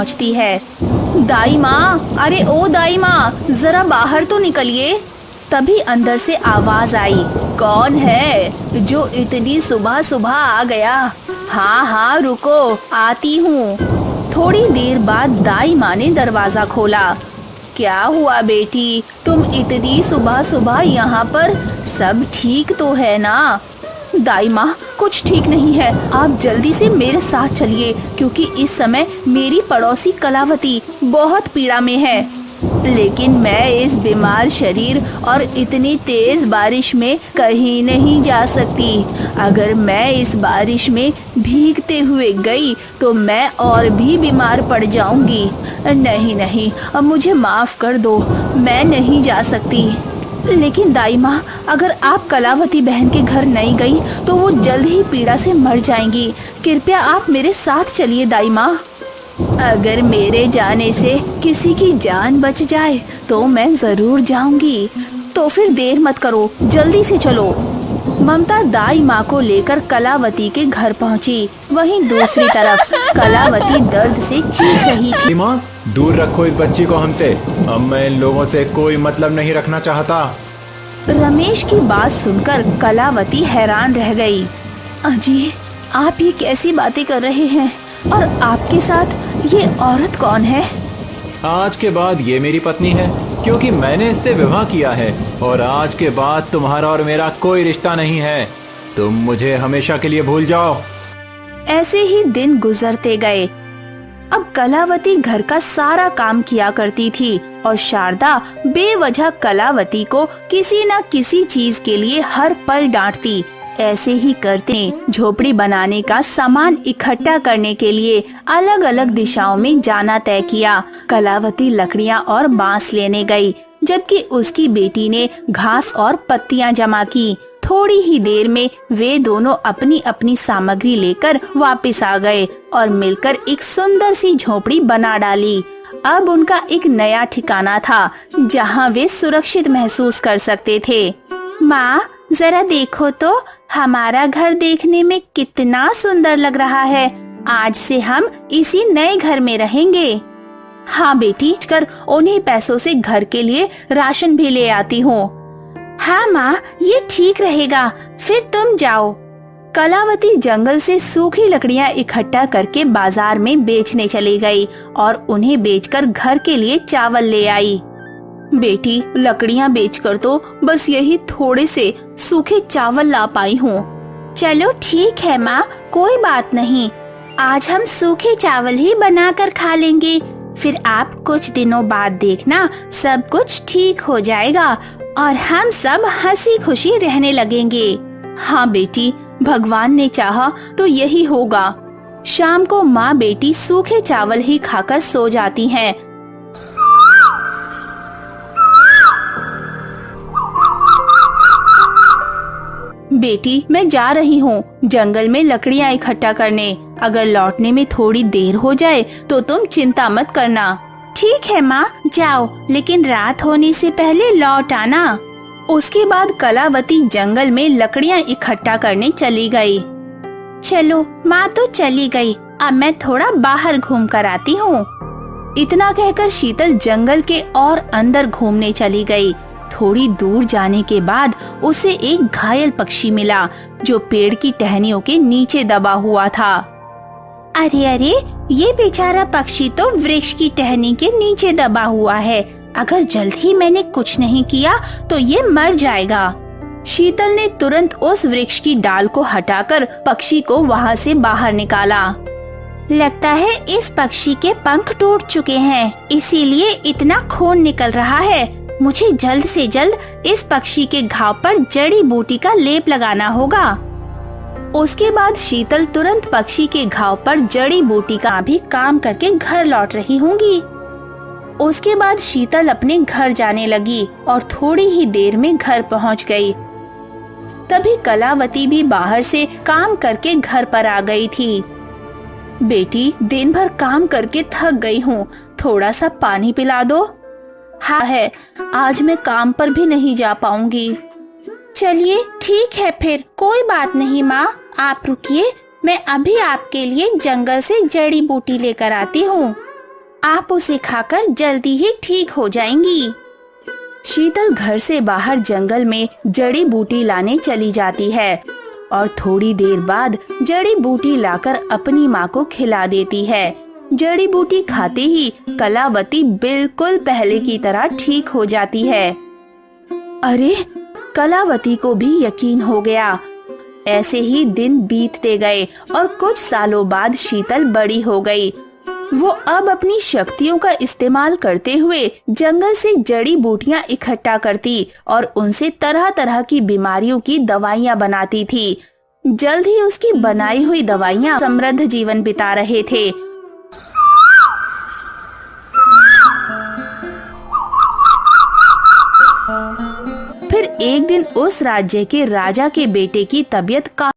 पहुंचती है। दाई माँ, अरे ओ दाई माँ, जरा बाहर तो निकलिए। तभी अंदर से आवाज आई, कौन है जो इतनी सुबह सुबह आ गया? हाँ हाँ रुको, आती हूँ। थोड़ी देर बाद दाई माँ ने दरवाजा खोला। क्या हुआ बेटी, तुम इतनी सुबह सुबह यहाँ पर? सब ठीक तो है ना? दाई माँ, कुछ ठीक नहीं है, आप जल्दी से मेरे साथ चलिए, क्योंकि इस समय मेरी पड़ोसी कलावती बहुत पीड़ा में है। लेकिन मैं इस बीमार शरीर और इतनी तेज बारिश में कहीं नहीं जा सकती। अगर मैं इस बारिश में भीगते हुए गई तो मैं और भी बीमार पड़ जाऊंगी। नहीं नहीं, अब मुझे माफ कर दो, मैं नहीं जा सकती। लेकिन दाई माँ, अगर आप कलावती बहन के घर नहीं गई तो वो जल्द ही पीड़ा से मर जाएंगी। कृपया आप मेरे साथ चलिए दाई माँ। अगर मेरे जाने से किसी की जान बच जाए तो मैं जरूर जाऊंगी। तो फिर देर मत करो, जल्दी से चलो। ममता दाई माँ को लेकर कलावती के घर पहुँची। वहीं दूसरी तरफ कलावती दर्द से चीख रही थी। माँ, दूर रखो इस बच्ची को हमसे। अब मैं इन लोगों से कोई मतलब नहीं रखना चाहता। रमेश की बात सुनकर कलावती हैरान रह गई। अजी, आप ये कैसी बातें कर रहे हैं? और आपके साथ ये औरत कौन है? आज के बाद ये मेरी पत्नी है, क्योंकि मैंने इससे विवाह किया है और आज के बाद तुम्हारा और मेरा कोई रिश्ता नहीं है। तुम मुझे हमेशा के लिए भूल जाओ। ऐसे ही दिन गुजरते गए। अब कलावती घर का सारा काम किया करती थी और शारदा बेवजह कलावती को किसी न किसी चीज के लिए हर पल डांटती। ऐसे ही करते झोपड़ी बनाने का सामान इकट्ठा करने के लिए अलग अलग दिशाओं में जाना तय किया। कलावती लकड़ियां और बांस लेने गई, जबकि उसकी बेटी ने घास और पत्तियां जमा की। थोड़ी ही देर में वे दोनों अपनी अपनी सामग्री लेकर वापस आ गए और मिलकर एक सुंदर सी झोपड़ी बना डाली। अब उनका एक नया ठिकाना था जहां वे सुरक्षित महसूस कर सकते थे। माँ, जरा देखो तो, हमारा घर देखने में कितना सुंदर लग रहा है। आज से हम इसी नए घर में रहेंगे। हाँ बेटी, कर उन्हीं पैसों से घर के लिए राशन भी ले आती हूँ। हाँ माँ, ये ठीक रहेगा, फिर तुम जाओ। कलावती जंगल से सूखी लकड़ियाँ इकट्ठा करके बाजार में बेचने चली गई और उन्हें बेचकर घर के लिए चावल ले आई। बेटी, लकड़ियाँ बेचकर तो बस यही थोड़े से सूखे चावल ला पाई हूँ। चलो ठीक है माँ, कोई बात नहीं, आज हम सूखे चावल ही बनाकर खा लेंगे। फिर आप कुछ दिनों बाद देखना, सब कुछ ठीक हो जाएगा और हम सब हंसी खुशी रहने लगेंगे। हाँ बेटी, भगवान ने चाहा तो यही होगा। शाम को माँ बेटी सूखे चावल ही खाकर सो जाती हैं। बेटी, मैं जा रही हूँ जंगल में लकड़ियाँ इकट्ठा करने। अगर लौटने में थोड़ी देर हो जाए तो तुम चिंता मत करना। ठीक है माँ, जाओ, लेकिन रात होने से पहले लौट आना। उसके बाद कलावती जंगल में लकड़ियाँ इकट्ठा करने चली गई। चलो, माँ तो चली गई, अब मैं थोड़ा बाहर घूम कर आती हूँ। इतना कहकर शीतल जंगल के और अंदर घूमने चली गई। थोड़ी दूर जाने के बाद उसे एक घायल पक्षी मिला जो पेड़ की टहनियों के नीचे दबा हुआ था। अरे अरे, ये बेचारा पक्षी तो वृक्ष की टहनी के नीचे दबा हुआ है। अगर जल्द ही मैंने कुछ नहीं किया तो ये मर जाएगा। शीतल ने तुरंत उस वृक्ष की डाल को हटाकर पक्षी को वहाँ से बाहर निकाला। लगता है इस पक्षी के पंख टूट चुके हैं, इसीलिए इतना खून निकल रहा है। मुझे जल्द से जल्द इस पक्षी के घाव पर जड़ी बूटी का लेप लगाना होगा। उसके बाद शीतल तुरंत पक्षी के घाव पर जड़ी बूटी का भी काम करके घर लौट रही होंगी। उसके बाद शीतल अपने घर जाने लगी और थोड़ी ही देर में घर पहुंच गई। तभी कलावती भी बाहर से काम करके घर पर आ गई थी। बेटी, दिन भर काम करके थक गई हूँ, थोड़ा सा पानी पिला दो। हाँ है, आज मैं काम पर भी नहीं जा पाऊंगी। चलिए ठीक है, फिर कोई बात नहीं माँ, आप रुकिए, मैं अभी आपके लिए जंगल से जड़ी बूटी लेकर आती हूँ। आप उसे खाकर जल्दी ही ठीक हो जाएंगी। शीतल घर से बाहर जंगल में जड़ी बूटी लाने चली जाती है और थोड़ी देर बाद जड़ी बूटी लाकर अपनी माँ को खिला देती है। जड़ी बूटी खाते ही कलावती बिल्कुल पहले की तरह ठीक हो जाती है। अरे, कलावती को भी यकीन हो गया। ऐसे ही दिन बीतते गए और कुछ सालों बाद शीतल बड़ी हो गई। वो अब अपनी शक्तियों का इस्तेमाल करते हुए जंगल से जड़ी बूटियां इकट्ठा करती और उनसे तरह तरह की बीमारियों की दवाइयां बनाती थी। जल्द ही उसकी बनाई हुई दवाइयां समृद्ध जीवन बिता रहे थे। फिर एक दिन उस राज्य के राजा के बेटे की तबीयत काफी